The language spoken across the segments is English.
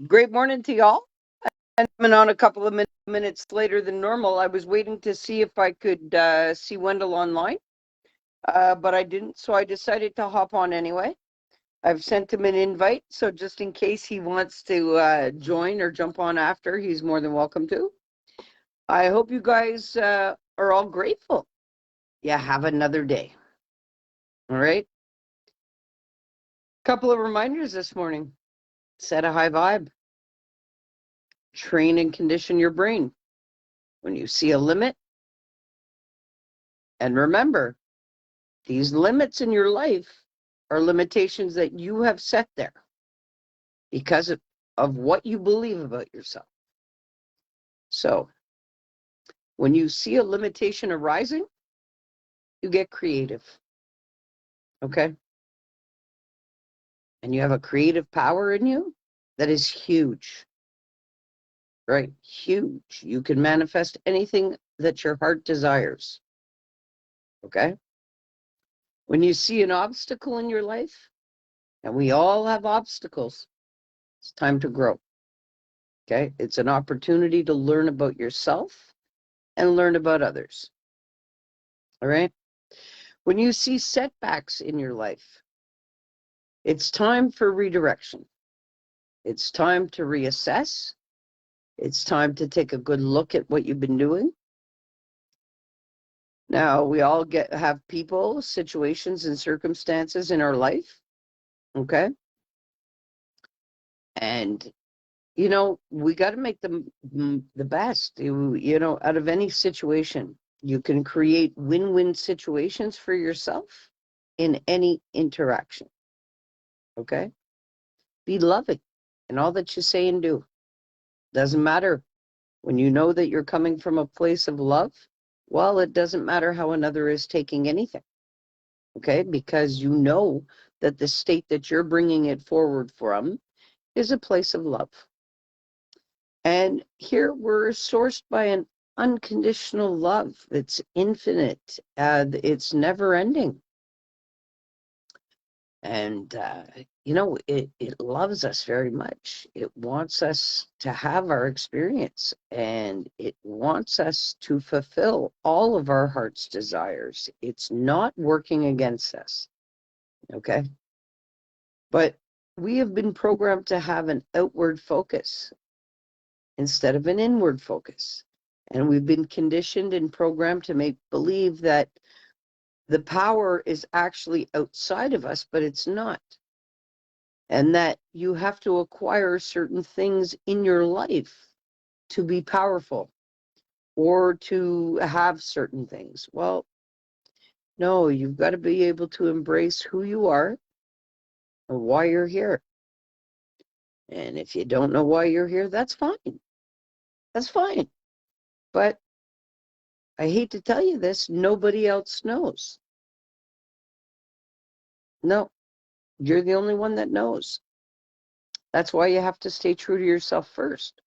Great morning to y'all. I'm coming on a couple of minutes later than normal. I was waiting to see if I could see Wendell online, but I didn't, so I decided to hop on anyway. I've sent him an invite, so just in case he wants to join or jump on after, he's more than welcome to. I hope you guys are all grateful. Yeah, have another day. All right. Couple of reminders this morning. Set a high vibe. Train and condition your brain. When you see a limit, and remember, these limits in your life are limitations that you have set there because of what you believe about yourself. So when you see a limitation arising, you get creative. Okay? And you have a creative power in you that is huge. Right? Huge. You can manifest anything that your heart desires. Okay? When you see an obstacle in your life, and we all have obstacles, it's time to grow. Okay? It's an opportunity to learn about yourself and learn about others. All right? When you see setbacks in your life, it's time for redirection. It's time to reassess. It's time to take a good look at what you've been doing. Now, we all have people, situations, and circumstances in our life. Okay? And we got to make them the best. Out of any situation, you can create win-win situations for yourself in any interaction. Okay? Be loving in all that you say and do. Doesn't matter. When you know that you're coming from a place of love, well, it doesn't matter how another is taking anything. Okay? Because you know that the state that you're bringing it forward from is a place of love. And here we're sourced by an unconditional love. It's infinite. It's never ending. And, it loves us very much. It wants us to have our experience, and it wants us to fulfill all of our heart's desires. It's not working against us. Okay? But we have been programmed to have an outward focus instead of an inward focus. And we've been conditioned and programmed to make believe that the power is actually outside of us, but it's not. And that you have to acquire certain things in your life to be powerful or to have certain things. Well, no, you've got to be able to embrace who you are and why you're here. And if you don't know why you're here, that's fine. That's fine. But I hate to tell you this, nobody else knows. No, you're the only one that knows. That's why you have to stay true to yourself first.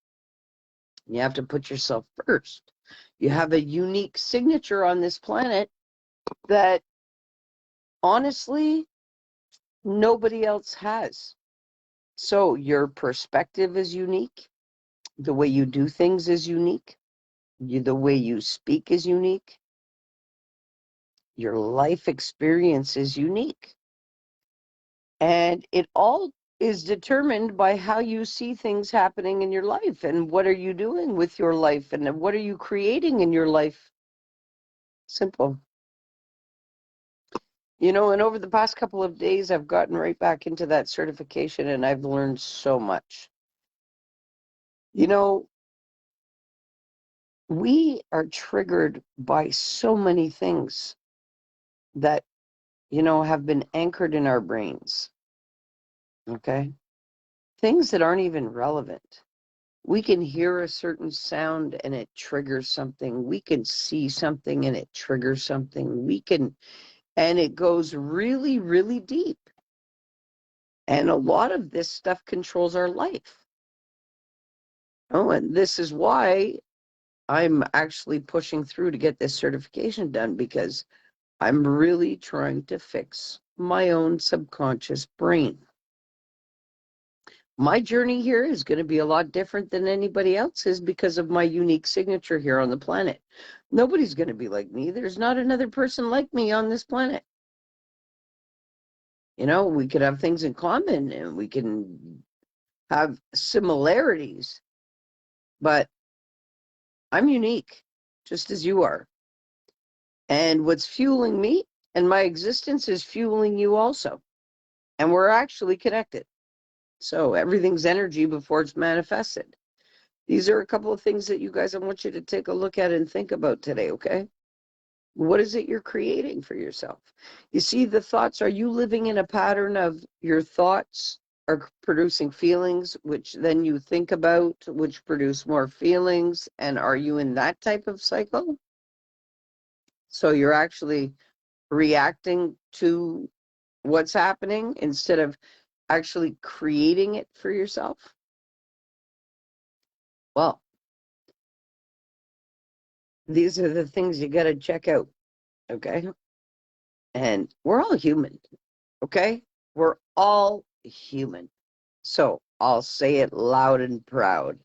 You have to put yourself first. You have a unique signature on this planet that honestly nobody else has. So your perspective is unique. The way you do things is unique. The way you speak is unique. Your life experience is unique. And it all is determined by how you see things happening in your life and what are you doing with your life and what are you creating in your life. Simple. And over the past couple of days, I've gotten right back into that certification and I've learned so much. We are triggered by so many things that, have been anchored in our brains. Okay? Things that aren't even relevant. We can hear a certain sound and it triggers something. We can see something and it triggers something. And it goes really, really deep. And a lot of this stuff controls our life. Oh, and this is why I'm actually pushing through to get this certification done, because I'm really trying to fix my own subconscious brain. My journey here is going to be a lot different than anybody else's because of my unique signature here on the planet. Nobody's going to be like me. There's not another person like me on this planet. You know, we could have things in common and we can have similarities, but I'm unique, just as you are. And what's fueling me and my existence is fueling you also. And we're actually connected. So everything's energy before it's manifested. These are a couple of things that you guys, I want you to take a look at and think about today, okay? What is it you're creating for yourself? You see, the thoughts, are you living in a pattern of your thoughts are producing feelings, which then you think about, which produce more feelings? And are you in that type of cycle? So you're actually reacting to what's happening instead of actually creating it for yourself? Well, these are the things you got to check out, okay? And we're all human, okay? We're all human. So I'll say it loud and proud.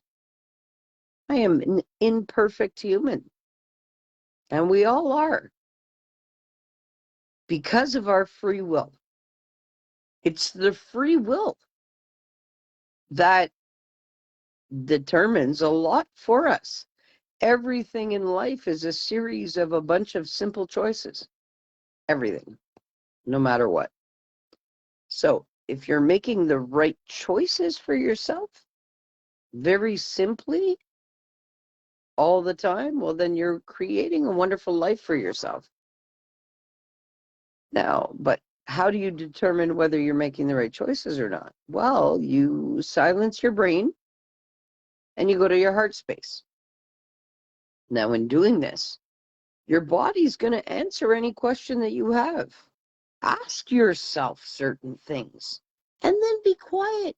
I am an imperfect human, and we all are, because of our free will. It's the free will that determines a lot for us. Everything in life is a series of a bunch of simple choices. Everything, no matter what. So if you're making the right choices for yourself, very simply, all the time, well, then you're creating a wonderful life for yourself. Now, but how do you determine whether you're making the right choices or not? Well, you silence your brain and you go to your heart space. Now, in doing this, your body's going to answer any question that you have. Ask yourself certain things and then be quiet.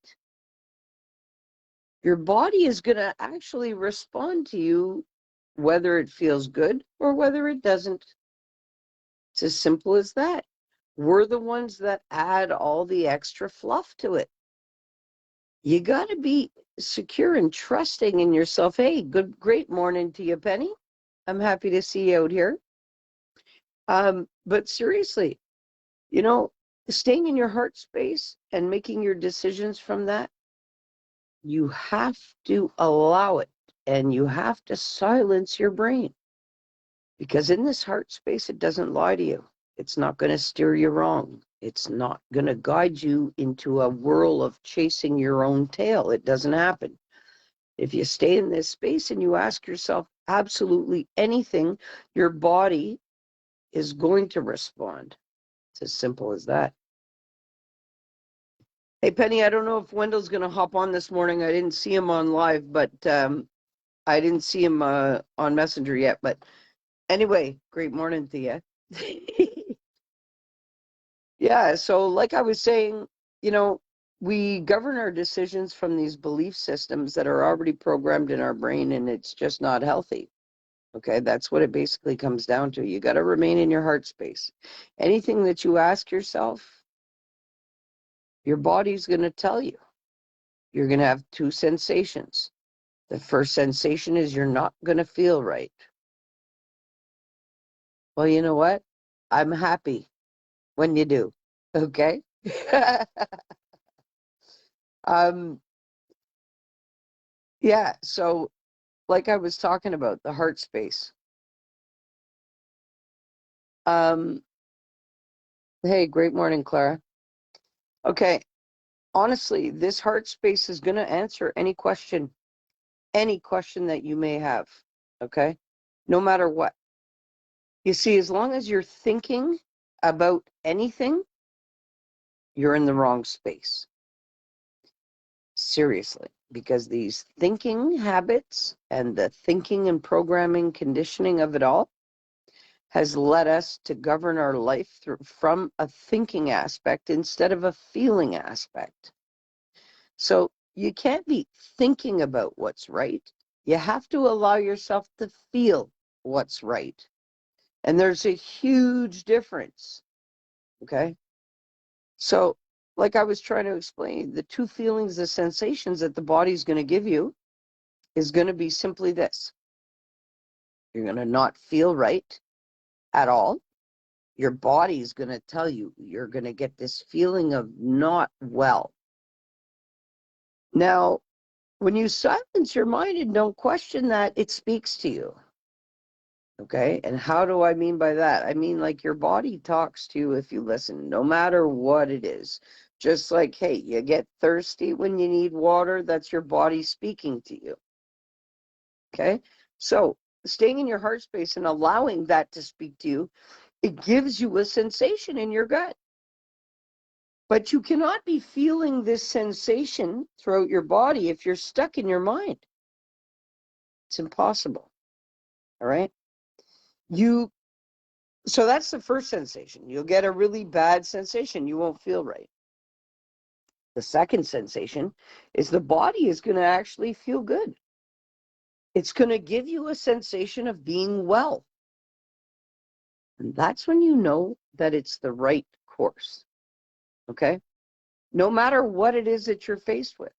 Your body is going to actually respond to you whether it feels good or whether it doesn't. It's as simple as that. We're the ones that add all the extra fluff to it. You got to be secure and trusting in yourself. Hey, great morning to you, Penny. I'm happy to see you out here. But seriously, you know, staying in your heart space and making your decisions from that, you have to allow it and you have to silence your brain. Because in this heart space, it doesn't lie to you. It's not going to steer you wrong. It's not going to guide you into a whirl of chasing your own tail. It doesn't happen. If you stay in this space and you ask yourself absolutely anything, your body is going to respond. It's as simple as that. Hey, Penny, I don't know if Wendell's going to hop on this morning. I didn't see him on live, but I didn't see him on Messenger yet. But anyway, great morning to you. Yeah, so like I was saying, you know, we govern our decisions from these belief systems that are already programmed in our brain, and it's just not healthy. Okay, that's what it basically comes down to. You got to remain in your heart space. Anything that you ask yourself, your body's going to tell you. You're going to have two sensations. The first sensation is you're not going to feel right. Well, you know what? I'm happy when you do. Okay? um, yeah, so like I was talking about, the heart space. Hey, great morning, Clara. Okay, honestly, this heart space is going to answer any question that you may have, okay? No matter what. You see, as long as you're thinking about anything, you're in the wrong space. Seriously, because these thinking habits and the thinking and programming conditioning of it all has led us to govern our life from a thinking aspect instead of a feeling aspect. So you can't be thinking about what's right. You have to allow yourself to feel what's right. And there's a huge difference. Okay. So like I was trying to explain, the two feelings, the sensations that the body's going to give you is going to be simply this. You're going to not feel right at all. Your body's going to tell you you're going to get this feeling of not well. Now, when you silence your mind and don't question that, it speaks to you. Okay? And how do I mean by that? I mean, like, your body talks to you if you listen, no matter what it is. Just like, hey, you get thirsty when you need water, that's your body speaking to you. Okay? So, staying in your heart space and allowing that to speak to you, it gives you a sensation in your gut. But you cannot be feeling this sensation throughout your body if you're stuck in your mind. It's impossible. All right? So that's the first sensation. You'll get a really bad sensation. You won't feel right. The second sensation is the body is going to actually feel good. It's going to give you a sensation of being well. And that's when you know that it's the right course. Okay? No matter what it is that you're faced with,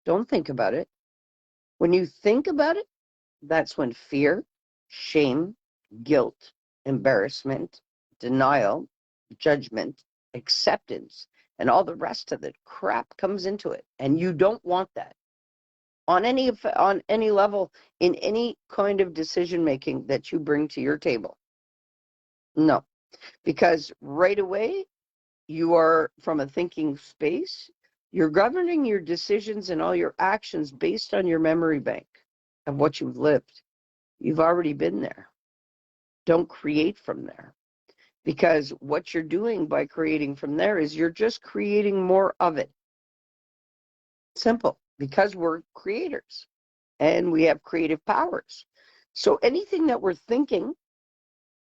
don't think about it. When you think about it, that's when fear, shame, guilt, embarrassment, denial, judgment, acceptance, and all the rest of the crap comes into it. And you don't want that on any level, in any kind of decision making that you bring to your table. No, because right away you are, from a thinking space, you're governing your decisions and all your actions based on your memory bank of what you've lived. You've already been there. Don't create from there. Because what you're doing by creating from there is you're just creating more of it. Simple. Because we're creators and we have creative powers. So anything that we're thinking,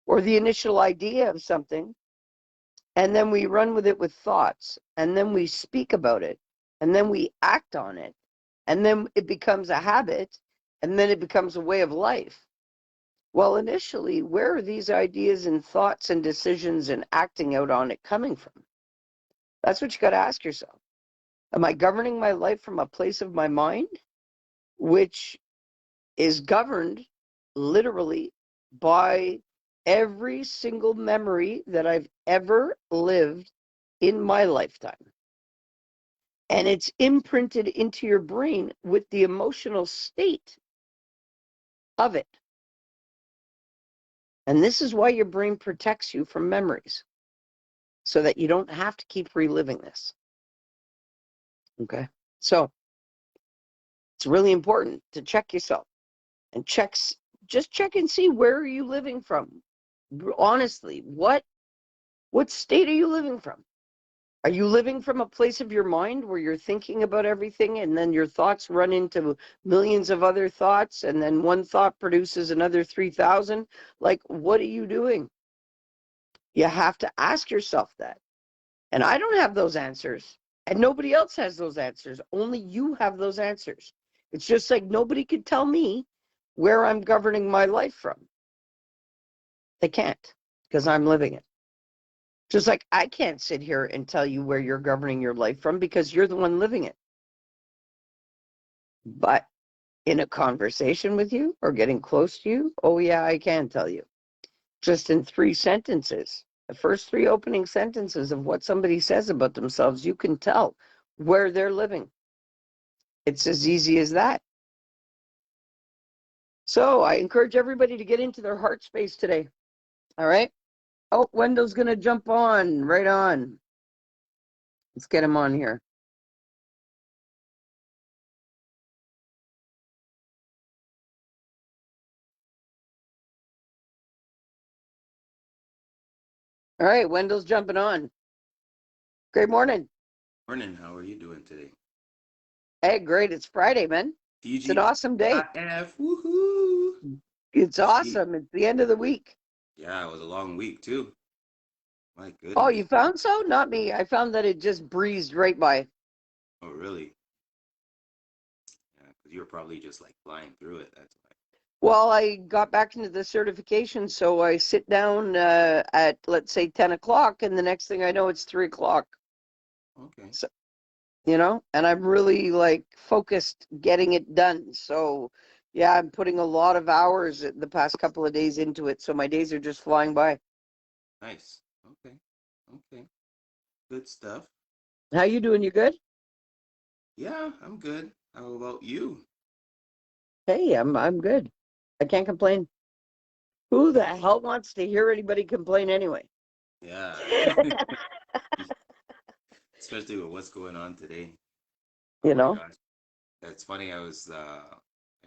or the initial idea of something, and then we run with it with thoughts, and then we speak about it, and then we act on it, and then it becomes a habit, and then it becomes a way of life. Well, initially, where are these ideas and thoughts and decisions and acting out on it coming from? That's what you got to ask yourself. Am I governing my life from a place of my mind, which is governed literally by every single memory that I've ever lived in my lifetime? And it's imprinted into your brain with the emotional state of it. And this is why your brain protects you from memories, so that you don't have to keep reliving this. Okay? So it's really important to check yourself and just check and see, where are you living from? Honestly, what state are you living from? Are you living from a place of your mind where you're thinking about everything and then your thoughts run into millions of other thoughts and then one thought produces another 3,000? Like, what are you doing? You have to ask yourself that. And I don't have those answers. And nobody else has those answers. Only you have those answers. It's just like nobody could tell me where I'm governing my life from. They can't, because I'm living it. Just like I can't sit here and tell you where you're governing your life from, because you're the one living it. But in a conversation with you or getting close to you, oh yeah, I can tell you. Just in 3 sentences, the first 3 opening sentences of what somebody says about themselves, you can tell where they're living. It's as easy as that. So I encourage everybody to get into their heart space today. All right? Oh, Wendell's going to jump on. Right on. Let's get him on here. All right, Wendell's jumping on. Great morning. Morning. How are you doing today? Hey, great. It's Friday, man. It's an awesome day. TGIF. Woohoo. It's Sweet. awesome. It's the end of the week. Yeah, it was a long week too. My Oh, goodness. you found so? Not me. I found that it just breezed right by. Oh, really? Yeah, because you were probably just like flying through it. That's why. Well, I got back into the certification, so I sit down at, let's say, 10 o'clock, and the next thing I know, it's 3 o'clock. Okay. So, and I'm really like focused getting it done. So, yeah, I'm putting a lot of hours the past couple of days into it. So my days are just flying by. Nice. Okay. Okay. Good stuff. How you doing? You good? Yeah, I'm good. How about you? Hey, I'm good. I can't complain. Who the hell wants to hear anybody complain anyway? Yeah. Especially with what's going on today. Oh You my know? gosh. It's funny. I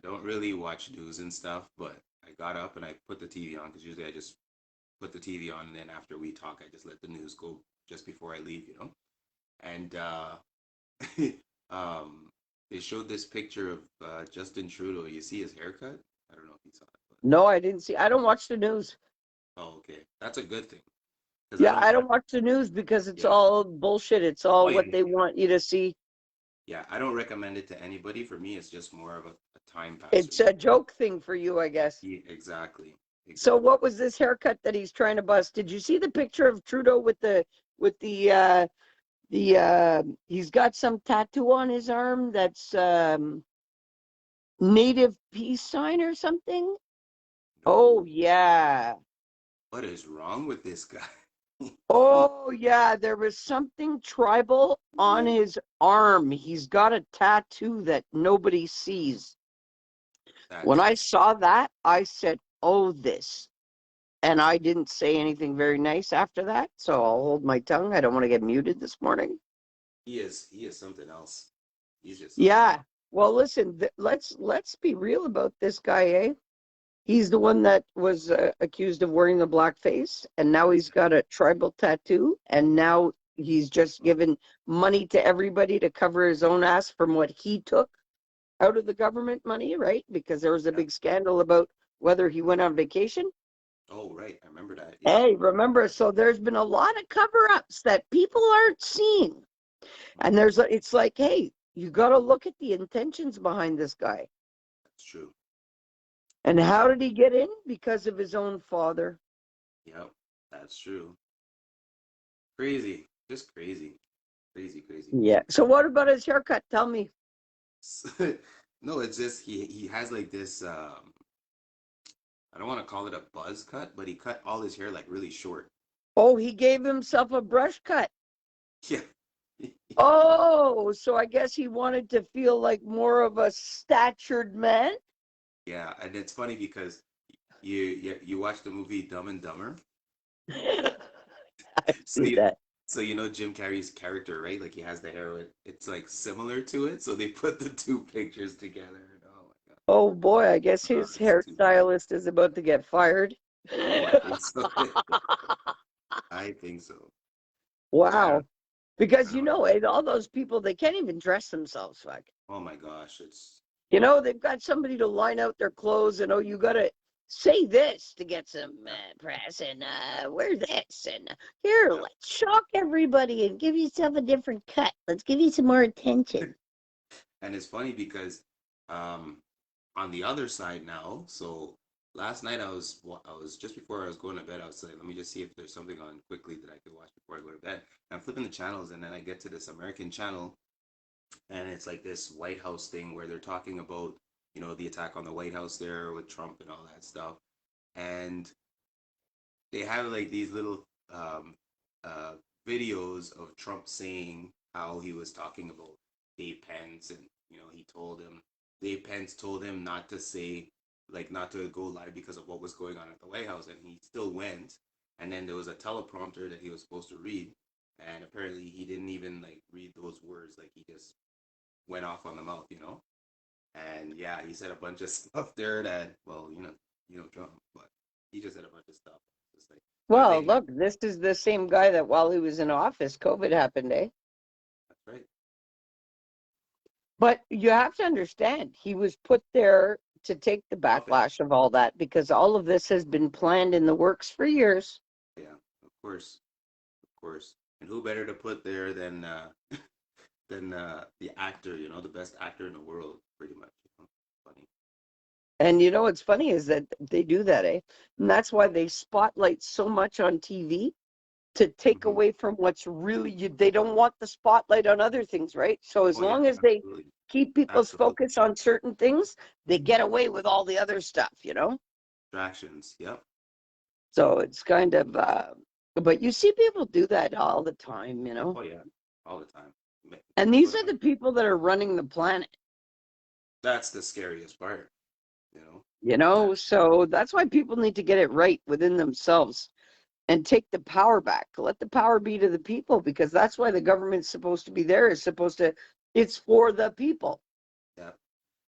don't really watch news and stuff, but I got up and I put the TV on because usually I just put the TV on and then after we talk, I just let the news go just before I leave, you know? And um, they showed this picture of Justin Trudeau. You see his haircut? I don't know if you saw it, but No, I didn't see. I don't watch the news. oh, okay, that's a good thing because I Yeah, don't I watch. don't watch the news because it's Yeah. all bullshit. It's Oh all yeah, what yeah, they yeah. want you to see. Yeah, I don't recommend it to anybody. For me, it's just more of a time passer. It's a joke thing for you, I guess. Yeah, exactly, So exactly. what was this haircut that he's trying to bust? Did you see the picture of Trudeau with the he's got some tattoo on his arm that's native peace sign or something? Oh No, yeah. what is wrong with this guy? Oh yeah, there was something tribal on What? his arm. He's got a tattoo that nobody sees. When That's I saw that, I said, "Oh, this." And I didn't say anything very nice after that, so I'll hold my tongue. I don't want to get muted this morning. he is something else. He's just something else. Yeah. Well, listen, let's be real about this guy, eh? He's the one that was accused of wearing the blackface, and now he's got a tribal tattoo, and now he's just given money to everybody to cover his own ass from what he took out of the government money, right? Because there was a Yeah. big scandal about whether he went on vacation. Oh, right. I remember that. Yeah. Hey, remember, so there's been a lot of cover-ups that people aren't seeing. And Hmm. it's like, hey, you got to look at the intentions behind this guy. That's true. And That's how true. did he get in? Because of his own father. Yep. That's true. Crazy. Just crazy. Crazy, crazy, Yeah. crazy. So what about his haircut? Tell me. No, it's just he has like this I don't want to call it a buzz cut, but he cut all his hair like really short. Oh, he gave himself a brush cut. Yeah. Oh, so I guess he wanted to feel like more of a statured man. Yeah, and it's funny because you watch the movie Dumb and Dumber. I So see that. you know Jim Carrey's character, right? Like he has the hair it's like similar to it, so they put the two pictures together. And oh my Oh boy, I guess god. his It's too funny. hairstylist is about to get fired. Oh, I think so. I think so. Yeah. Wow. I Because don't know. all those people, they can't even dress themselves. Fuck. Oh my gosh, it's They've got somebody to line out their clothes and, oh, you got to say this to get some press and wear this. And here, yeah. let's shock everybody and give yourself a different cut. Let's give you some more attention. And it's funny because um on the other side now, so last night I was just before I was going to bed, I was like, let me just see if there's something on quickly that I could watch before I go to bed. And I'm flipping the channels and then I get to this American channel and it's like this White House thing where they're talking about, the attack on the White House there with Trump and all that stuff. And they have like these little uh, videos of Trump saying how he was talking about Dave Pence, and Dave Pence told him not to say, like, not to go live because of what was going on at the White House, and he still went. And then there was a teleprompter that he was supposed to read, and apparently he didn't even like read those words, like he just went off on the mouth. And yeah, he said a bunch of stuff there that, well, Trump, but he just said a bunch of stuff. It's like, but Well, they, look, this is the same guy that while he was in office, COVID happened, eh? that's right. But you have to understand, he was put there to take the Puppet. backlash of all that because all of this has been planned in the works for years. Yeah, of course. And who better to put there than the actor, the best actor in the world, pretty much. Funny. And what's funny is that they do that, eh? And that's why they spotlight so much on TV to take Mm-hmm. away from what's really they don't want the spotlight on other things, right? So as Oh yeah, long as they absolutely, keep people's absolutely. focus on certain things, they get away with all the other stuff, Distractions. Yep. So it's kind of but you see people do that all the time, Oh yeah, all the time. and Go these are ahead. the people that are running the planet. That's the scariest part. You know. That. So that's why people need to get it right within themselves and take the power back. Let the power be to the people, because that's why the government's supposed to be there. It's for the people. Yeah.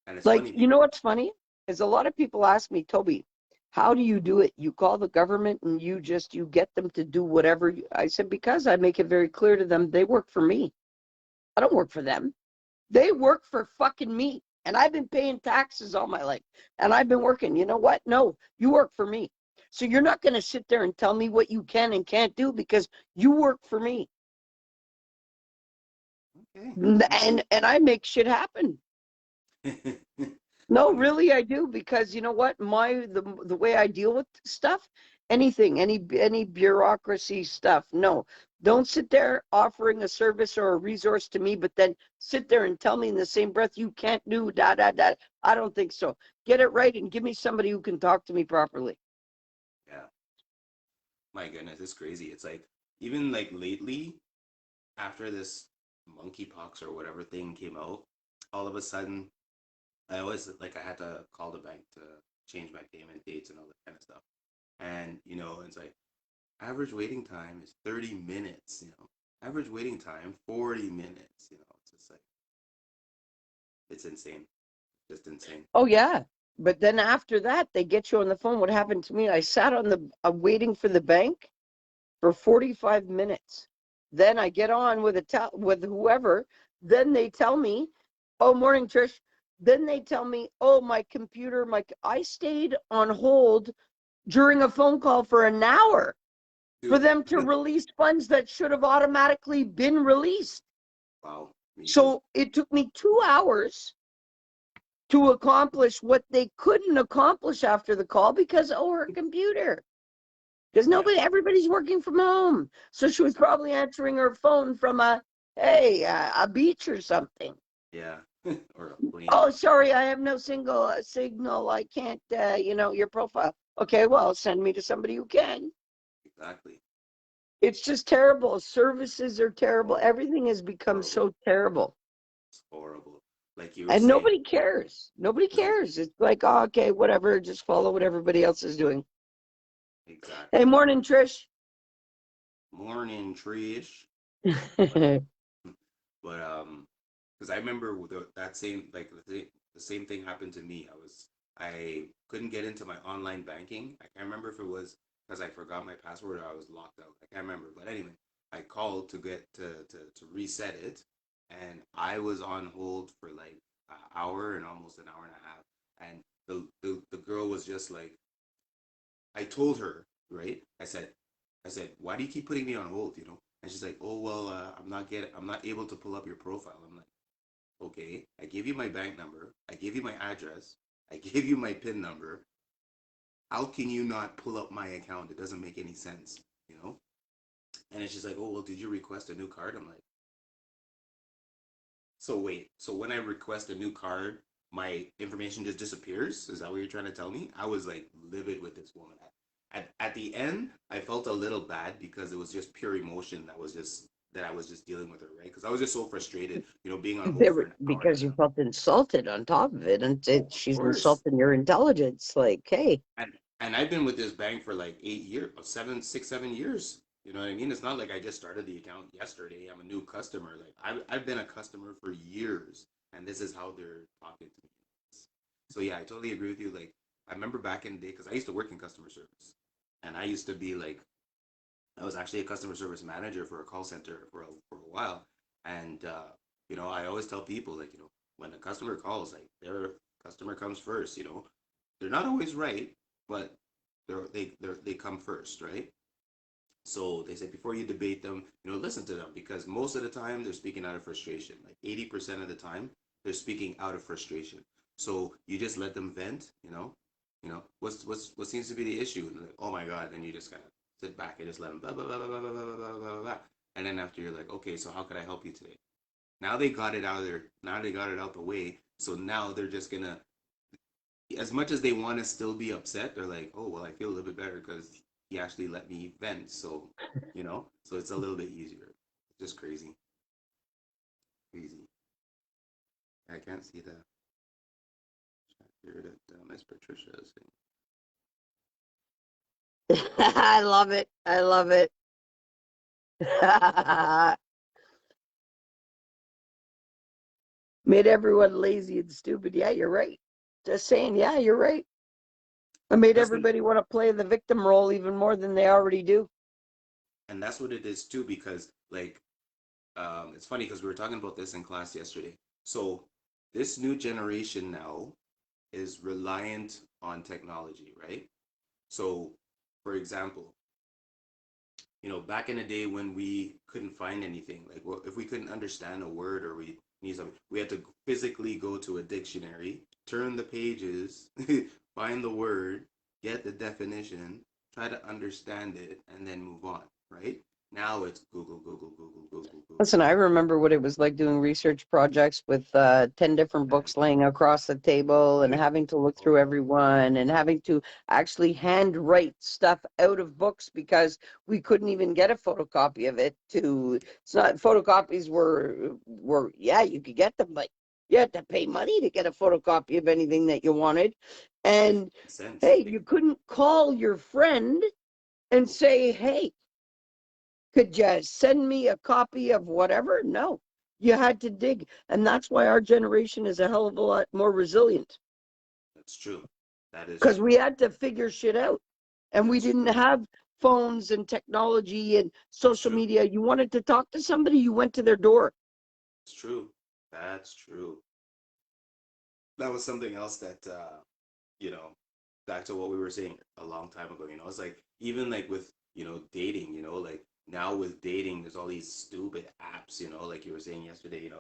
And it's Like, funny because what's funny is a lot of people ask me, Toby, how do you do it? You call the government and you get them to do whatever. I said, because I make it very clear to them, they work for me. I don't work for them. They work for fucking me. And I've been paying taxes all my life. And I've been working. You know what? No, you work for me. So you're not going to sit there and tell me what you can and can't do, because you work for me. okay. And I make shit happen. No, No. really, I do, because you know what? The way I deal with stuff, any bureaucracy stuff, no. Don't sit there offering a service or a resource to me, but then sit there and tell me in the same breath you can't do da da da. I don't think so. Get it right and give me somebody who can talk to me properly. Yeah. My goodness, it's crazy. It's like even like lately, after this monkeypox or whatever thing came out, all of a sudden I always like I had to call the bank to change my payment dates and all that kind of stuff. And it's like average waiting time is 30 minutes, Average waiting time 40 minutes. It's just like it's insane. Just insane. Oh yeah. But then after that, they get you on the phone. What happened to me? I sat on the waiting for the bank for 45 minutes. Then I get on with whoever. Then they tell me, "Oh, morning, Trish." Then they tell me, "Oh, my computer, I stayed on hold during a phone call for an hour for Dude. them to release funds that should have automatically been released." Wow, me too. So it took me 2 hours to accomplish what they couldn't accomplish after the call because, oh, her computer. Because Yeah. everybody's working from home. So she was probably answering her phone from a beach or something. Yeah. Or a plane. Oh, sorry, I have no signal. I can't, your profile. Okay, well, send me to somebody who can. Exactly. It's just terrible. Services are terrible. Oh, Everything has become horrible. so terrible. It's horrible. Like you were And saying, nobody cares. Nobody no, cares. It's like, oh, okay, whatever. Just follow what everybody else is doing. Hey, exactly. morning, Trish. Morning, Trish. But because I remember that same like the same thing happened to me. I couldn't get into my online banking. I can't remember if it was because I forgot my password or I was locked out. I can't remember. But anyway, I called to get to reset it, and I was on hold for like an hour and almost an hour and a half. And the girl was just like, I told her, right? I said, why do you keep putting me on hold? And she's like, oh well, I'm not able to pull up your profile. I'm like, okay, I gave you my bank number, I gave you my address, I gave you my PIN number. How can you not pull up my account? It doesn't make any sense, you know. And it's just like, oh well, did you request a new card? I'm like, so wait, so when I request a new card, my information just disappears? Is that what you're trying to tell me? I was like livid with this woman. At the end, I felt a little bad because it was just pure emotion that I was just dealing with her, right? Because I was just so frustrated, being on hold for an hour and a Because you half. felt insulted on top of it, and Oh, of she's course. insulting your intelligence. Like, hey, And I've been with this bank for like 8 years, 7 6 7 years. You know what I mean? It's not like I just started the account yesterday. I'm a new customer. Like I've been a customer for years, and this is how they're talking to me. So yeah, I totally agree with you. Like I remember back in the day, because I used to work in customer service, and I used to be like, I was actually a customer service manager for a call center for a while, and I always tell people like, when a customer calls, like their customer comes first. They're not always right, but they come first, right? So they say before you debate them, listen to them, because most of the time they're speaking out of frustration. Like 80% of the time they're speaking out of frustration. So you just let them vent. What seems to be the issue? And like, oh my God, then you just kind of sit back and just let them blah blah blah blah blah blah blah blah blah blah. And then after you're like, okay, so how could I help you today? Now they got it out of there. Now they got it out the way. So now they're just gonna, as much as they want to still be upset, they're like, oh well, I feel a little bit better because he actually let me vent. So, so it's a little bit easier. Just crazy, crazy. I can't see the here that Miss Patricia is saying. I love it. I love it. Made everyone lazy and stupid. Yeah, you're right. Just saying, yeah, you're right. I made That's what, everybody want to play the victim role even more than they already do. and that's what it is too. Because like, it's funny because we were talking about this in class yesterday. So this new generation now is reliant on technology, right? So, for example, back in the day when we couldn't find anything, like well, if we couldn't understand a word or we need something, we had to physically go to a dictionary, turn the pages, find the word, get the definition, try to understand it, and then move on, right? Now it's Google, Google, Google, Google, Google. Listen, I remember what it was like doing research projects with 10 different books laying across the table and having to look through everyone and having to actually handwrite stuff out of books because we couldn't even get a photocopy of it it's not, photocopies were, yeah, you could get them, but you had to pay money to get a photocopy of anything that you wanted. And 50 cents. hey, you couldn't call your friend and say, hey, could you send me a copy of whatever? No, you had to dig. And that's why our generation is a hell of a lot more resilient That's true. That is because true. we had to figure shit out. And we That's didn't true. have phones and technology and That's social true. media. You wanted to talk to somebody, you went to their door. That's true. That's true. That was something else that you know, back to what we were saying a long time ago, it's like even like with, dating, like now with dating, there's all these stupid apps, like you were saying yesterday,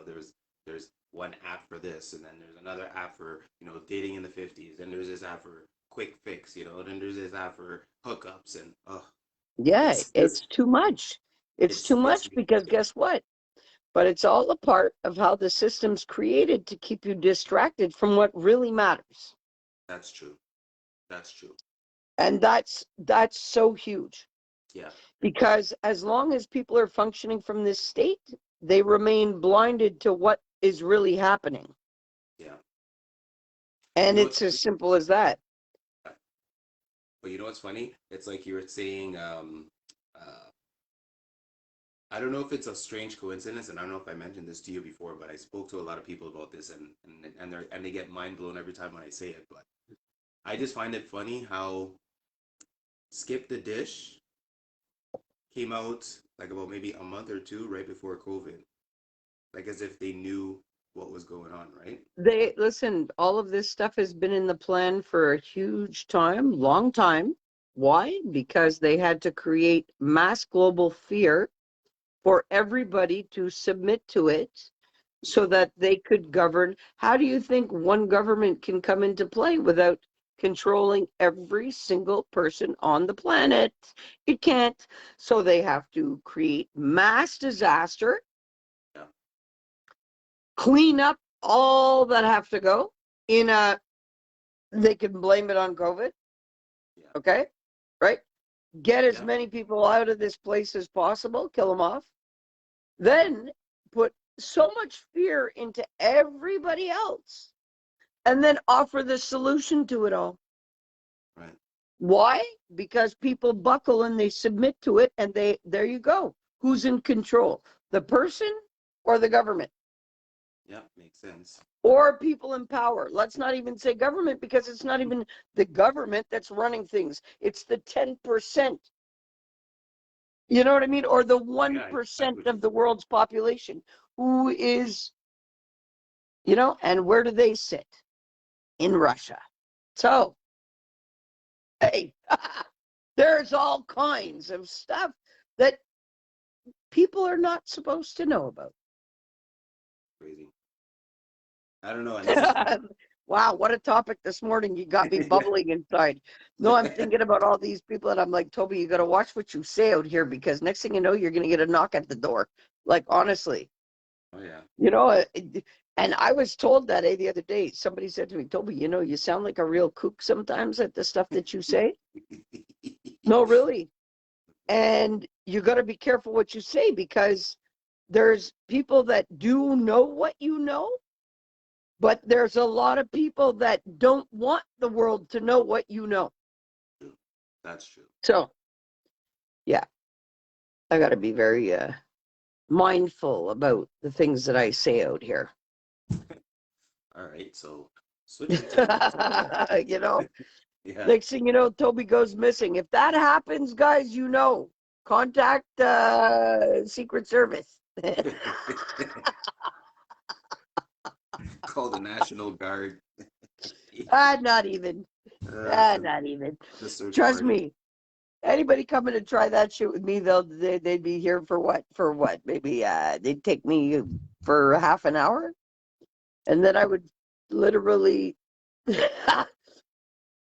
there's one app for this, and then there's another app for, dating in the 50s, and there's this app for quick fix, and then there's this app for hookups, and Yeah, it's it's just too much. It's too it's much because guess what? But it's all a part of how the system's created to keep you distracted from what really matters. that's true. That's true. And that's so huge. Yeah. Because as long as people are functioning from this state, they remain blinded to what is really happening. Yeah. You And know what's it's as simple as that. but you know what's funny? It's like you were saying, uh, I don't know if it's a strange coincidence, and I don't know if I mentioned this to you before, but I spoke to a lot of people about this, and they get mind blown every time when I say it. But I just find it funny how Skip the Dish came out like about maybe a month or two right before COVID, like as if they knew what was going on, right? They listen, all of this stuff has been in the plan for a huge time, long time. Why? Because they had to create mass global fear for everybody to submit to it so Yep, that they could govern. How do you think one government can come into play without controlling every single person on the planet? It can't. So they have to create mass disaster, yep, clean up all that have to go in a, they can blame it on COVID, yep, okay? Right? Get as yep. many people out of this place as possible, kill them off. Then put so much fear into everybody else and then offer the solution to it all. Right. Why? Because people buckle and they submit to it, and there you go. Who's in control? The person or the government? Yep, makes sense. Or people in power? Let's not even say government because it's not even the government that's running things. It's the 10%. You know what I mean? Or the Yeah, 1% exactly. of the world's population who is, and where do they sit? In Russia. So, hey, there's all kinds of stuff that people are not supposed to know about. Crazy. I don't know, and this is Wow, what a topic this morning. You got me bubbling inside. No, I'm thinking about all these people, and I'm like, Toby, you got to watch what you say out here, because next thing you know, you're going to get a knock at the door. Like, honestly, Oh yeah. and I was told that the other day. Somebody said to me, Toby, you sound like a real kook sometimes at the stuff that you say. No, really. And you got to be careful what you say, because there's people that do know what you know, but there's a lot of people that don't want the world to know what you know. True. That's true. So, yeah, I got to be very mindful about the things that I say out here. All right, so switching to you know, yeah. next thing you know, Toby goes missing. If that happens, guys, contact Secret Service. Call the National Guard. Not even. For Not even. the search Trust party. me. Anybody coming to try that shit with me, they'd be here for what? For what? Maybe they'd take me for half an hour, and then I would literally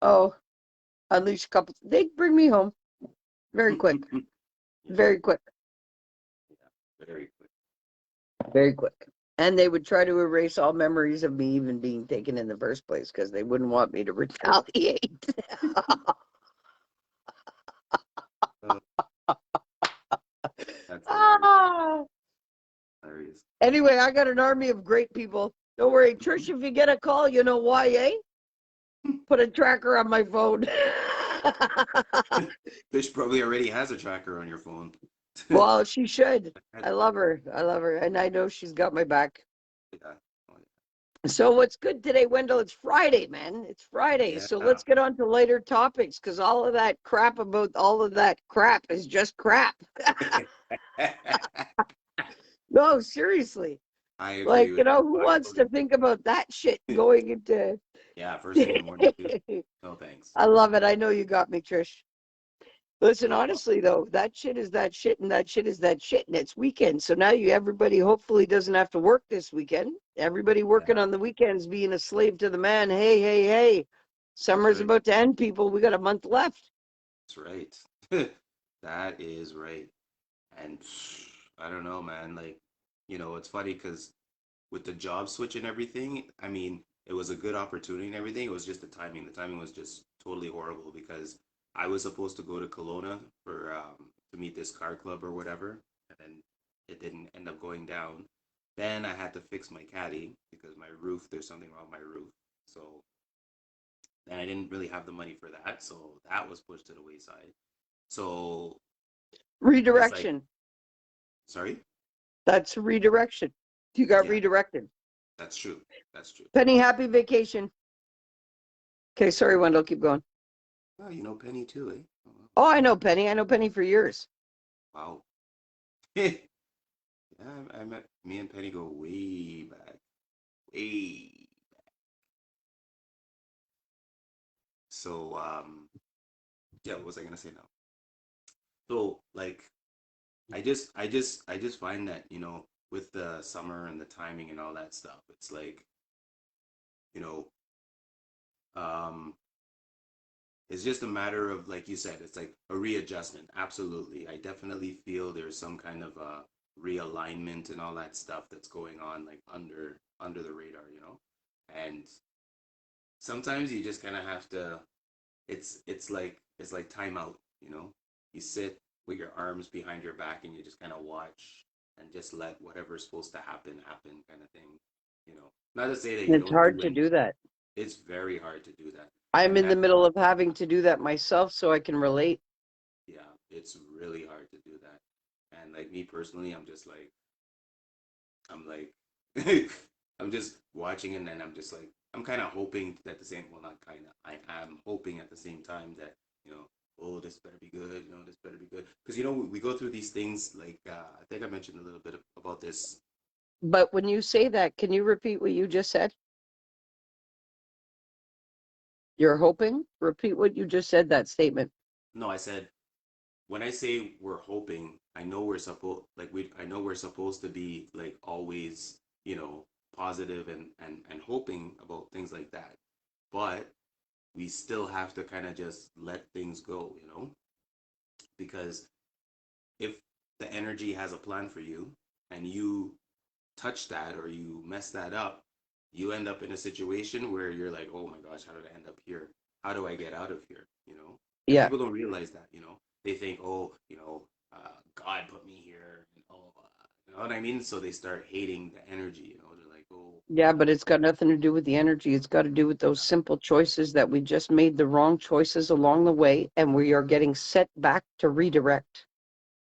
oh, unleash a couple. They'd bring me home very quick, Yeah, very quick, yeah, very quick. very quick. And they would try to erase all memories of me even being taken in the first place, because they wouldn't want me to retaliate. Uh, that's hilarious. Ah. Hilarious. Anyway, I got an army of great people. Don't worry, Trish, if you get a call, you know why, eh? Put a tracker on my phone. Fish probably already has a tracker on your phone. Well, she should. Yeah. I love her. I love her. And I know she's got my back. Oh, So what's good today, Wendell? It's Friday, man. It's Friday. yeah. So let's get on to lighter topics, because all of that crap about all of that crap is just crap. No, seriously. I agree Like, with you. who wants to think about that shit going into Yeah, first thing in the morning too. No thanks. I love it. I know you got me, Trish. Listen, So honestly though, that shit is that shit, and that shit is that shit, and it's weekend. So now everybody hopefully doesn't have to work this weekend. Everybody working yeah, on the weekends being a slave to the man. Hey, hey, hey. that's Summer's right. about to end, people. We got a month left. That's right. That is right. And I don't know, man. Like, it's funny because with the job switch and everything, I mean, it was a good opportunity and everything. It was just the timing. The timing was just totally horrible because I was supposed to go to Kelowna for to meet this car club or whatever, and then it didn't end up going down. Then I had to fix my caddy because my roof, there's something wrong with my roof. So then I didn't really have the money for that, so that was pushed to the wayside. So it's like, Redirection. sorry? That's redirection. You got Yeah, redirected. that's true. That's true. Penny, happy vacation. Okay, sorry, Wendell, keep going. Oh, you know Penny too, eh? Oh, Oh, I know Penny. I know Penny for years. wow. Yeah, I met me and Penny go way back, way. So, yeah, what was I gonna say now? So, like, I just find that with the summer and the timing and all that stuff, it's like, you know, um, it's just a matter of, like you said, it's like a readjustment. Absolutely, I definitely feel there's some kind of realignment and all that stuff that's going on, like under the radar. And sometimes you just kind of have to it's like time out. You sit with your arms behind your back and you just kind of watch and just let whatever's supposed to happen kind of thing. Not to say that And you it's don't hard do to anything. do that. It's very hard to do that. I'm And in the that middle of having to do that myself, so I can relate. yeah, it's really hard to do that. And like me personally, I'm like I'm just watching and then I'm just like I'm kind of hoping at the same well not kind of I am hoping at the same time that you know oh this better be good, this better be good, because we go through these things like I think I mentioned a little bit about this. But when you say that, can you repeat what you just said? You're hoping? Repeat what you just said, that statement. No, I said when I say we're hoping, I know we're supposed to be like always, positive and hoping about things like that. But we still have to kind of just let things go, you know? Because if the energy has a plan for you and you touch that or you mess that up, you end up in a situation where you're like, oh my gosh, how did I end up here? How do I get out of here? You know? And Yeah. people don't realize that, you know? They think, oh, God put me here. And, oh, you know what I mean? So they start hating the energy, you know? They're like, oh, Yeah, but it's got nothing to do with the energy. It's got to do with those simple choices that we just made the wrong choices along the way, and we are getting set back to redirect.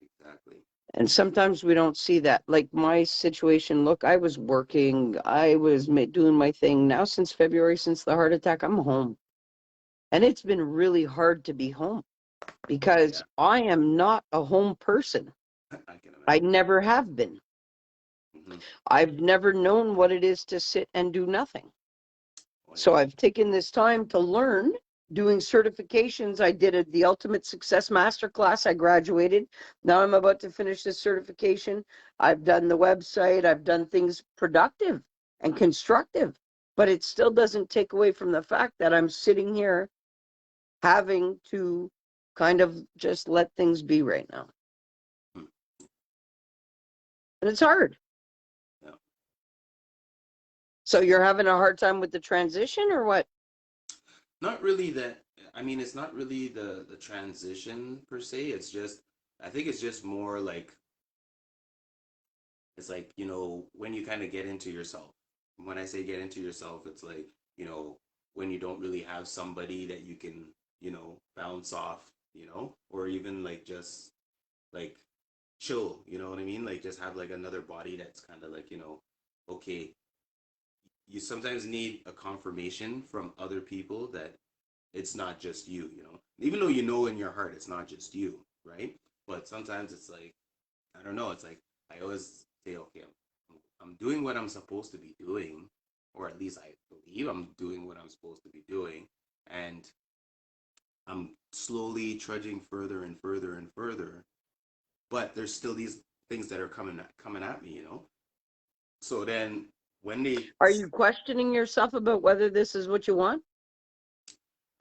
exactly. And sometimes we don't see that. Like my situation, look, I was working, I was doing my thing. Now, since February, since the heart attack, I'm home. And it's been really hard to be home because Yeah, I am not a home person. I can I imagine. never have been. Hmm. I've never known what it is to sit and do nothing. Oh, So yeah. I've taken this time to learn doing certifications. I did the Ultimate Success Masterclass. I graduated. Now I'm about to finish this certification. I've done the website. I've done things productive and constructive, but it still doesn't take away from the fact that I'm sitting here having to kind of just let things be right now. Hmm. And it's hard. Yeah. So you're having a hard time with the transition or what? Not really that. I mean, it's not really the transition per se. It's just I think it's just more like it's like, when you kind of get into yourself. When I say get into yourself, it's like, when you don't really have somebody that you can, bounce off, or even like just like chill, you know what I mean? Like just have like another body that's kind of like, okay, you sometimes need a confirmation from other people that it's not just you, even though you know in your heart it's not just you, right? But sometimes it's like, I don't know, it's like I always say, okay, I'm doing what I'm supposed to be doing, or at least I believe I'm doing what I'm supposed to be doing, and I'm slowly trudging further and further and further, but there's still these things that are coming at me, So then when they, Are you questioning yourself about whether this is what you want?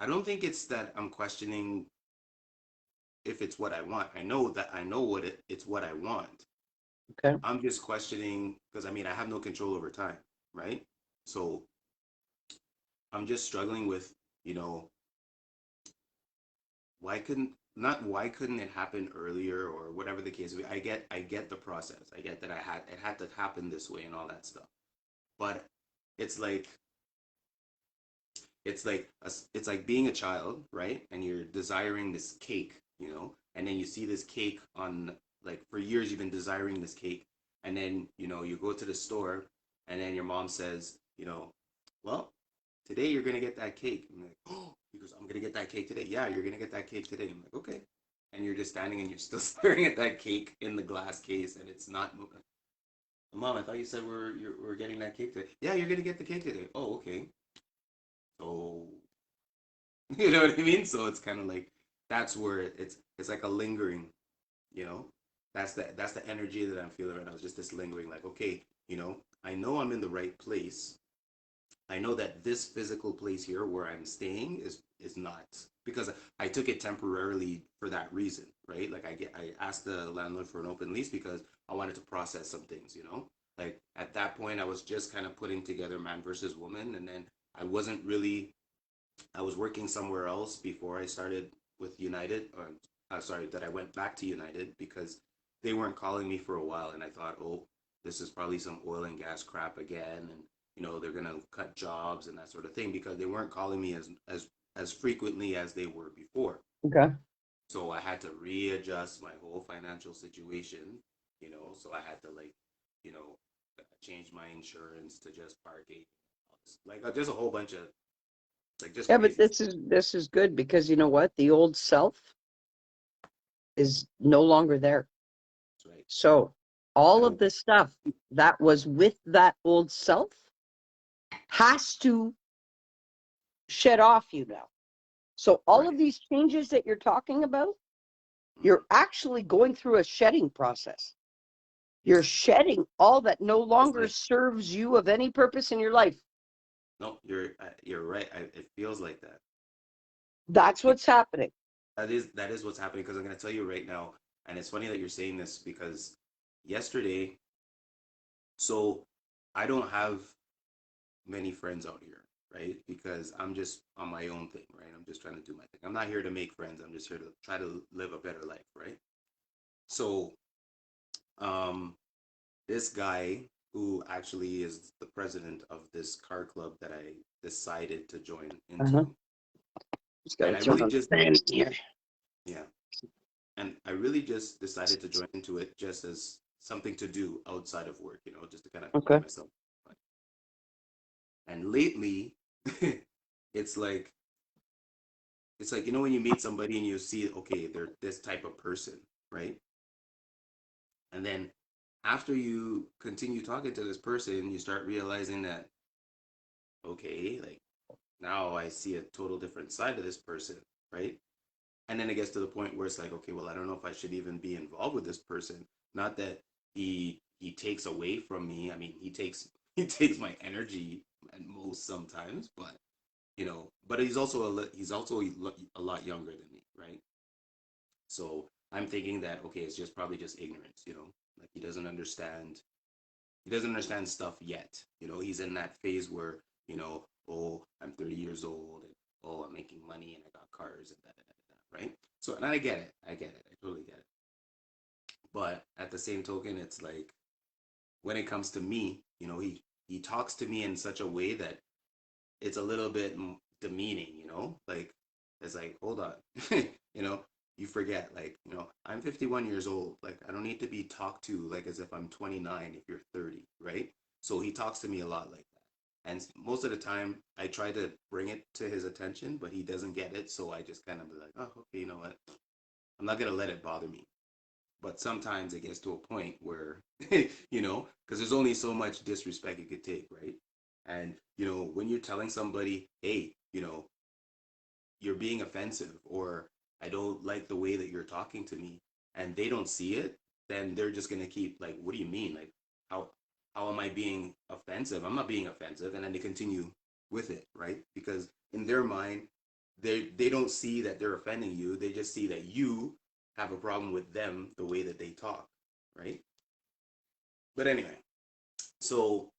I don't think it's that I'm questioning if it's what I want. I know that I know it's what I want. Okay. I'm just questioning because I mean I have no control over time, right? So I'm just struggling with, you know, why couldn't it happen earlier or whatever the case. I get the process. I get that it had to happen this way and all that stuff. But it's like it's like being a child, right? And you're desiring this cake, and then you see this cake on, like, for years you've been desiring this cake, and then you go to the store, and then your mom says, well, today you're gonna get that cake. I'm like, oh, he goes, I'm gonna get that cake today. Yeah, you're gonna get that cake today. I'm like, okay. And you're just standing and you're still staring at that cake in the glass case, and it's not moving. Mom, I thought you said we're getting that cake today. Yeah, you're gonna get the cake today. Oh, okay. So you know what I mean? So it's kind of like that's where it's like a lingering, you know. That's the energy that I'm feeling right now. It's just this lingering, like, okay, I know I'm in the right place. I know that this physical place here where I'm staying is not, because I took it temporarily for that reason, right? Like I asked the landlord for an open lease because I wanted to process some things, Like at that point I was just kind of putting together man versus woman, and then I wasn't really I was working somewhere else before I started with United, or sorry, that I went back to United because they weren't calling me for a while, and I thought, oh, this is probably some oil and gas crap again, and they're gonna cut jobs and that sort of thing because they weren't calling me as frequently as they were before. Okay. So I had to readjust my whole financial situation, So I had to, like, you know, change my insurance to just parking, like just a whole bunch of, like, just Yeah, but crazy stuff. this is good because you know what? The old self is no longer there. That's right. So I all of don't. the stuff that was with that old self has to shed off you now. So all of Right. these changes that you're talking about, Mm-hmm. you're actually going through a shedding process. You're shedding all that no It's longer like, serves you of any purpose in your life. no, you're right. It feels like that. That's what's happening. That is what's happening because I'm going to tell you right now, and it's funny that you're saying this because yesterday, so I don't have many friends out here, right? Because I'm just on my own thing, right? I'm just trying to do my thing. I'm not here to make friends. I'm just here to try to live a better life, right? So, um, this guy who actually is the president of this car club that I decided to join Uh-huh. into, Just and gotta I turn really on the just, fan here. yeah, and I really just decided to join into it just as something to do outside of work, just to kind of Okay. keep myself. And lately, it's like it's like when you meet somebody and you see, okay, they're this type of person, right? And then after you continue talking to this person, you start realizing that, okay, like now I see a total different side of this person, right? And then it gets to the point where it's like, okay, well, I don't know if I should even be involved with this person. Not that he takes away from me. I mean, he takes my energy at most sometimes, but but he's also a lot younger than me, right? So I'm thinking that, okay, it's just probably just ignorance, like he doesn't understand stuff yet. He's in that phase where, oh, I'm 30 years old and oh, I'm making money and I got cars and that, right? So, and I get it. I get it. I totally get it. But at the same token, it's like when it comes to me, he talks to me in such a way that it's a little bit demeaning, like it's like, hold on, you know, you forget, like, I'm 51 years old. Like, I don't need to be talked to like as if I'm 29 if you're 30, right? So he talks to me a lot like that. And most of the time, I try to bring it to his attention, but he doesn't get it. So I just kind of be like, oh, okay, you know what? I'm not going to let it bother me. But sometimes it gets to a point where, because there's only so much disrespect you could take, right? And, when you're telling somebody, hey, you're being offensive, or I don't like the way that you're talking to me, and they don't see it, then they're just going to keep like, what do you mean? Like, how, how am I being offensive? I'm not being offensive. And then they continue with it, right? Because in their mind, they don't see that they're offending you. They just see that you have a problem with them, the way that they talk, right? But anyway, so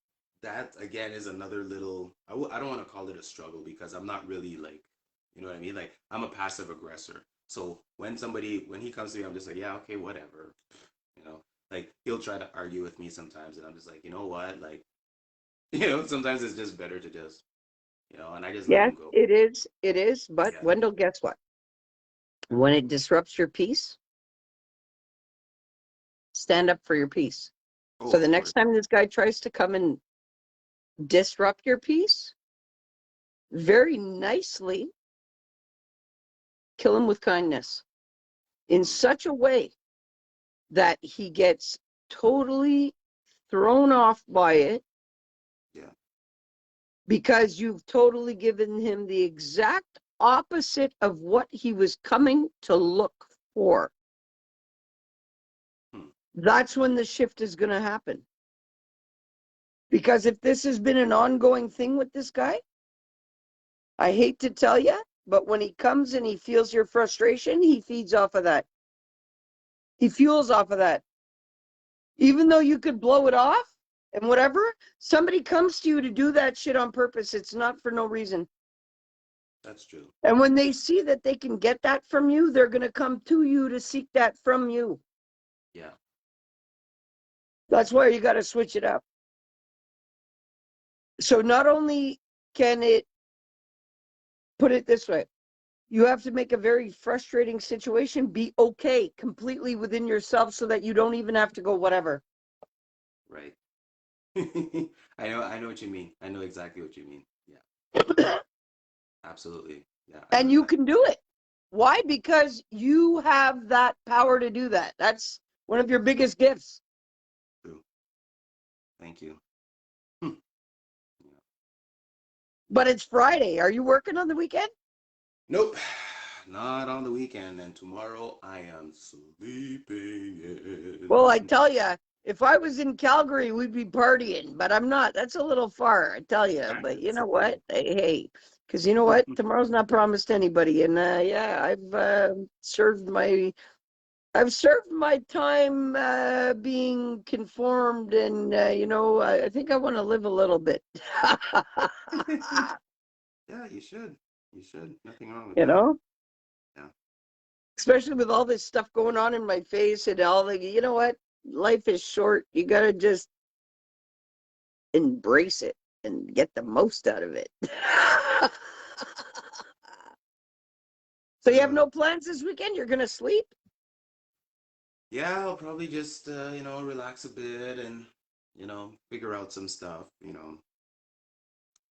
that again is another little, I don't want to call it a struggle because I'm not really like, you know what I mean? Like, I'm a passive aggressor. So when he comes to me, I'm just like, yeah, okay, whatever. Like, he'll try to argue with me sometimes, and I'm just like, you know what? Like, sometimes it's just better to just, and I just let Yes, him go. it is. It is. But Yeah. Wendell, guess what? When it disrupts your peace, stand up for your peace. Oh, So the of next course. time this guy tries to come and disrupt your peace, very nicely kill him with kindness in Mm, such a way that he gets totally thrown off by it yeah. because you've totally given him the exact opposite of what he was coming to look for. Hmm. That's when the shift is going to happen. Because if this has been an ongoing thing with this guy, I hate to tell you, but when he comes and he feels your frustration, he feeds off of that. He fuels off of that. Even though you could blow it off and whatever, somebody comes to you to do that shit on purpose. It's not for no reason. That's true. And when they see that they can get that from you, they're going to come to you to seek that from you. Yeah. That's why you got to switch it up. So not only can it, put it this way, you have to make a very frustrating situation be okay completely within yourself so that you don't even have to go whatever. Right. I know what you mean. I know exactly what you mean. Yeah. Absolutely. Yeah. I know And you exactly. can do it. Why? Because you have that power to do that. That's one of your biggest gifts. True. Thank you. Hmm. Yeah. But it's Friday. Are you working on the weekend? Nope. Not on the weekend. And tomorrow I am sleeping Well, I in. tell you, If I was in Calgary, we'd be partying, but I'm not. That's a little far, I tell you. Yeah, But you it's know okay. what? Hey, because you know what? Tomorrow's not promised to anybody. And yeah, I've served my time being conformed, and I think I want to live a little bit. Yeah, you should. You should. Nothing wrong with You that. know, Yeah. especially with all this stuff going on in my face and all the. You know what? Life is short. You gotta just embrace it and get the most out of it. So you have Uh, no plans this weekend? You're gonna sleep? yeah, I'll probably just relax a bit and figure out some stuff.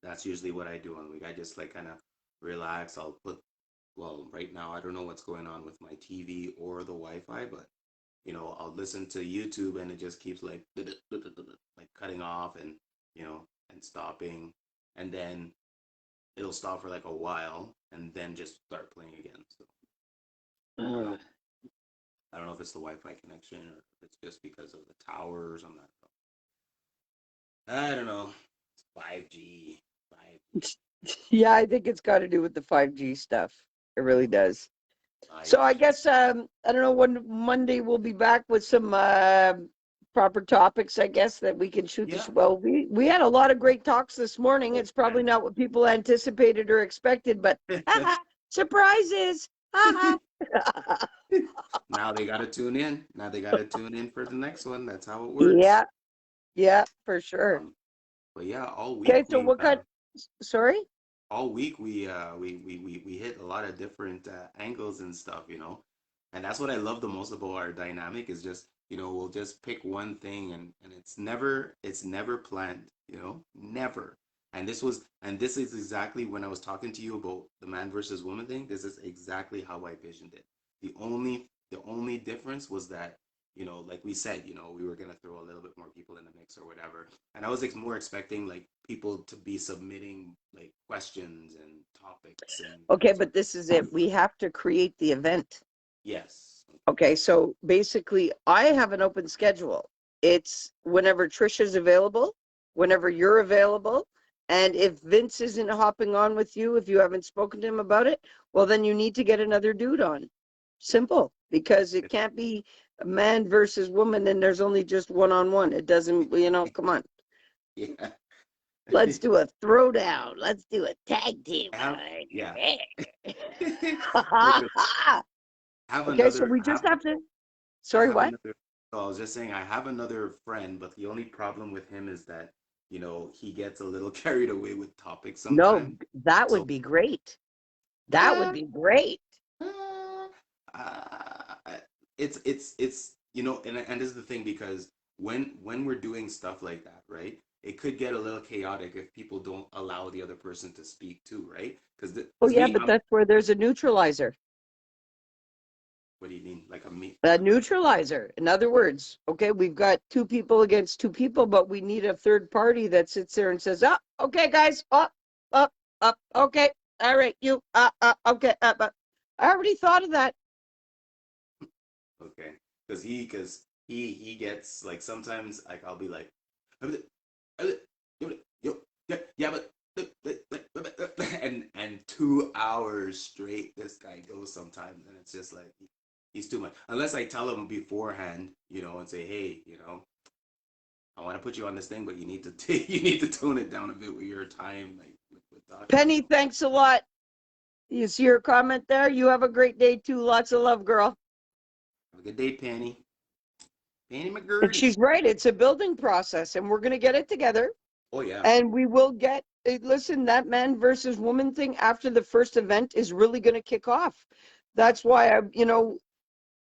That's usually what I do on the week. I just like kind of relax. Well, right now I don't know what's going on with my TV or the Wi-Fi, but I'll listen to YouTube and it just keeps like like cutting off and stopping, and then it'll stop for like a while and then just start playing again. So I don't know. Uh, I don't know if it's the Wi-Fi connection or if it's just because of the towers. I don't know. It's 5G. 5G. yeah, I think it's got to do with the 5G stuff. It really does. So I 5G. guess I don't know when Monday we'll be back with some proper topics. I guess that we can shoot Yeah. this. Well, we had a lot of great talks this morning. Oh, It's probably not what people anticipated or expected, but surprises. Now they got to tune in. Now they got to tune in for the next one. That's how it works. Yeah, yeah, for sure. Um, but yeah, Okay, so what kind? Sorry. all week we hit a lot of different angles and stuff, and that's what I love the most about our dynamic is just we'll just pick one thing, and it's never planned, never. And this is exactly when I was talking to you about the man versus woman thing. This is exactly how I visioned it. The only difference was that like we said, we were gonna throw a little bit more people in the mix or whatever. And I was more expecting like people to be submitting like questions and topics and Okay, so but this is it. We have to create the event. yes. Okay, so basically, I have an open schedule. It's whenever Trisha's available, whenever you're available. And if Vince isn't hopping on with you, if you haven't spoken to him about it, well, then you need to get another dude on. Yeah. Simple, because it can't be a man versus woman and there's only just one on one. It doesn't, come on. Yeah. Let's do a throwdown. Let's do a tag team. I have yeah. Look, have Okay, so another we just have have to. I Sorry, have what? another so I was just saying I have another friend, but the only problem with him is that he gets a little carried away with topics No, sometimes. that So would be great. That would yeah. be great. Uh, uh, it's and this is the thing, because when we're doing stuff like that, right? It could get a little chaotic if people don't allow the other person to speak too, right? Because Oh, because yeah, me, but I'm. that's where there's a neutralizer. What do you mean? Like a me? A neutralizer. In other words, okay, we've got two people against two people, but we need a third party that sits there and says, "Oh, okay, guys, up, up, up, okay, all right, you, okay, up." I already thought of that. Okay, because he gets like sometimes like I'll be like, yeah, but and 2 hours straight this guy goes sometimes, and it's just like he's too much. Unless I tell him beforehand, and say, hey, I want to put you on this thing, but you need to you need to tone it down a bit with your time, like with talking. Penny, thanks a lot. You see your comment there? You have a great day too. Lots of love, girl. Have a good day, Penny. Penny And McGurdy. she's right. It's a building process, and we're going to get it together. Oh yeah. And we will get, listen, that man versus woman thing after the first event is really going to kick off. Yeah. That's why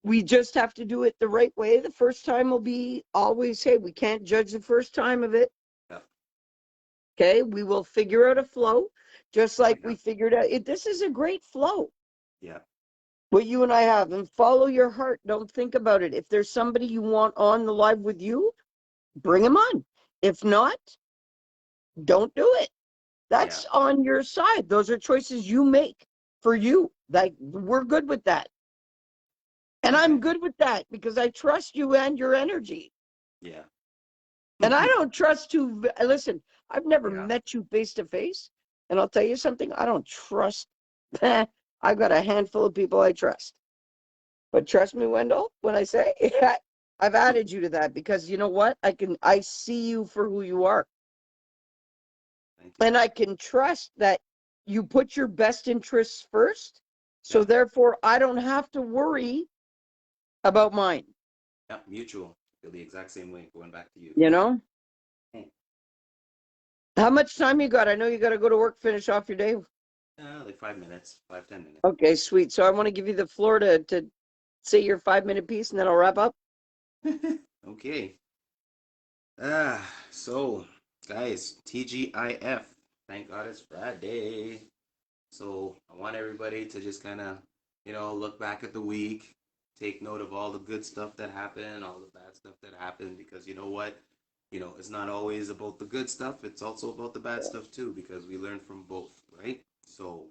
we just have to do it the right way. The first time will be always, hey, we can't judge the first time of it. Yeah. Okay. We will figure out a flow, just Oh like yeah. we figured out it. This is a great flow. Yeah. What you and I have, and follow your heart. Don't think about it. If there's somebody you want on the live with you, bring them on. If not, don't do it. Yeah. That's on your side. Those are choices you make for you. Like, we're good with that. And Okay. I'm good with that because I trust you and your energy. Yeah. And I don't trust you. Listen, I've never Yeah. met you face to face. And I'll tell you something, I don't trust. I've got a handful of people I trust. But trust me, Wendell, when I say I've added you to that because you know what? I see you for who you are. Thank you. And I can trust that you put your best interests first. So Yeah. therefore, I don't have to worry about mine. Yeah. Mutual. Feel the exact same way. Going back to you. You know? Hmm. How much time you got? I know you got to go to work, finish off your day. Like 5 minutes, 5, 10 minutes. Okay, sweet. So I want to give you the floor to say your 5 minute piece and then I'll wrap up. Okay. So guys, TGIF. Thank God it's Friday. So I want everybody to just kind of, look back at the week, take note of all the good stuff that happened, all the bad stuff that happened, because you know what? It's not always about the good stuff. It's also about the bad stuff too, because we learn from both, right? So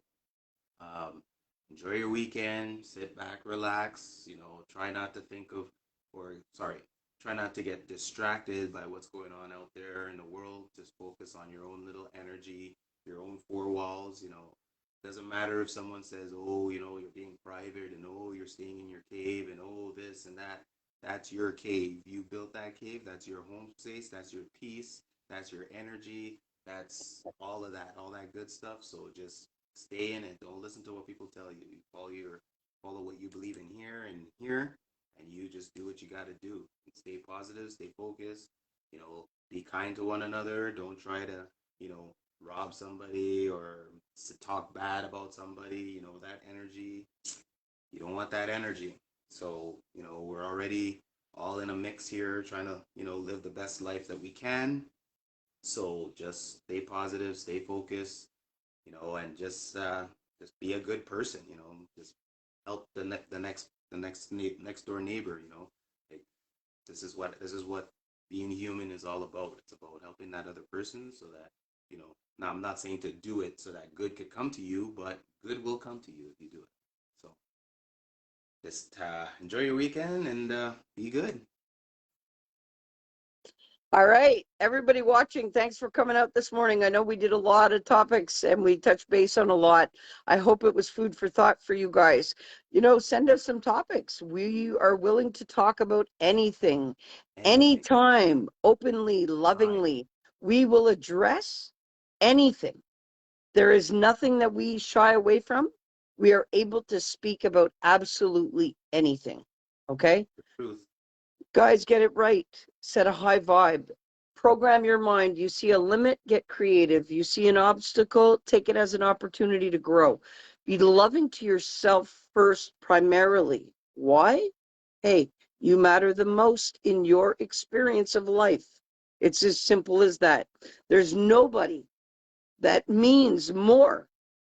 um, enjoy your weekend, sit back, relax, try not to think of, or sorry, try not to get distracted by what's going on out there in the world. Just focus on your own little energy, your own four walls. Doesn't matter if someone says, oh, you're being private and oh, you're staying in your cave and oh, this and that. That's your cave. You built that cave. That's your home space. That's your peace. That's your energy. That's all that good stuff. So just stay in it. Don't listen to what people tell you. You follow what you believe in here, and you just do what you got to do. Stay positive, stay focused. Be kind to one another. Don't try to rob somebody or talk bad about somebody. That energy. You don't want that energy. So we're already all in a mix here, trying to live the best life that we can. So just stay positive, stay focused, and just be a good person, just help the next door neighbor, like this is what being human is all about. It's about helping that other person so that, now I'm not saying to do it so that good could come to you, but good will come to you if you do it. So just enjoy your weekend and be good. All right, everybody watching, thanks for coming out this morning. I know we did a lot of topics and we touched base on a lot. I hope it was food for thought for you guys. Send us some topics. We are willing to talk about anything, Anything. anytime, openly, Fine. lovingly. We will address anything. There is nothing that we shy away from. We are able to speak about absolutely anything. Okay? The truth. Guys, get it right. Set a high vibe. Program your mind. You see a limit, get creative. You see an obstacle, take it as an opportunity to grow. Be loving to yourself first, primarily. Why? Hey, you matter the most in your experience of life. It's as simple as that. There's nobody that means more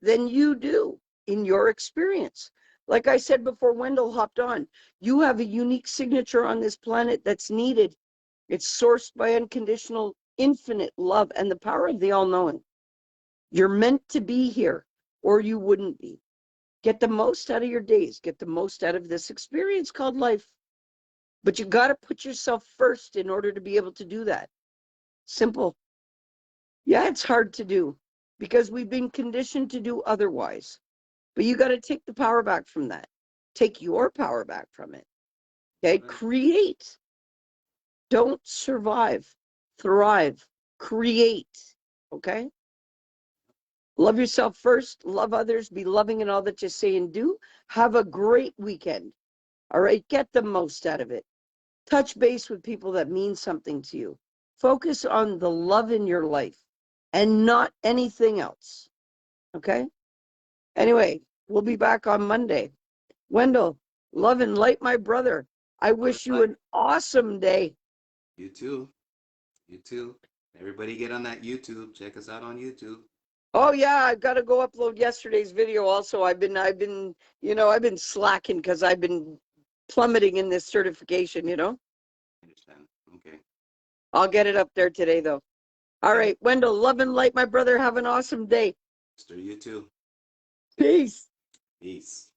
than you do in your experience. Like I said before Wendell hopped on, you have a unique signature on this planet that's needed. It's sourced by unconditional, infinite love and the power of the all knowing. You're meant to be here, or you wouldn't be. Get the most out of your days, get the most out of this experience called life. But you got to put yourself first in order to be able to do that. Simple. Yeah, it's hard to do because we've been conditioned to do otherwise. But you got to take the power back from that. Take your power back from it. Okay? Right. Create. Don't survive. Thrive. Create. Okay? Love yourself first. Love others. Be loving in all that you say and do. Have a great weekend. All right? Get the most out of it. Touch base with people that mean something to you. Focus on the love in your life and not anything else. Okay? Anyway, we'll be back on Monday. Wendell, love and light, my brother. I Love and wish you light. an awesome day. You too. You too. Everybody get on that YouTube. Check us out on YouTube. Oh yeah, I've got to go upload yesterday's video also. I've been slacking because I've been plummeting in this certification. I understand. Okay. I'll get it up there today though. All Okay. right, Wendell, love and light, my brother. Have an awesome day. Mister, you too. Peace. Peace.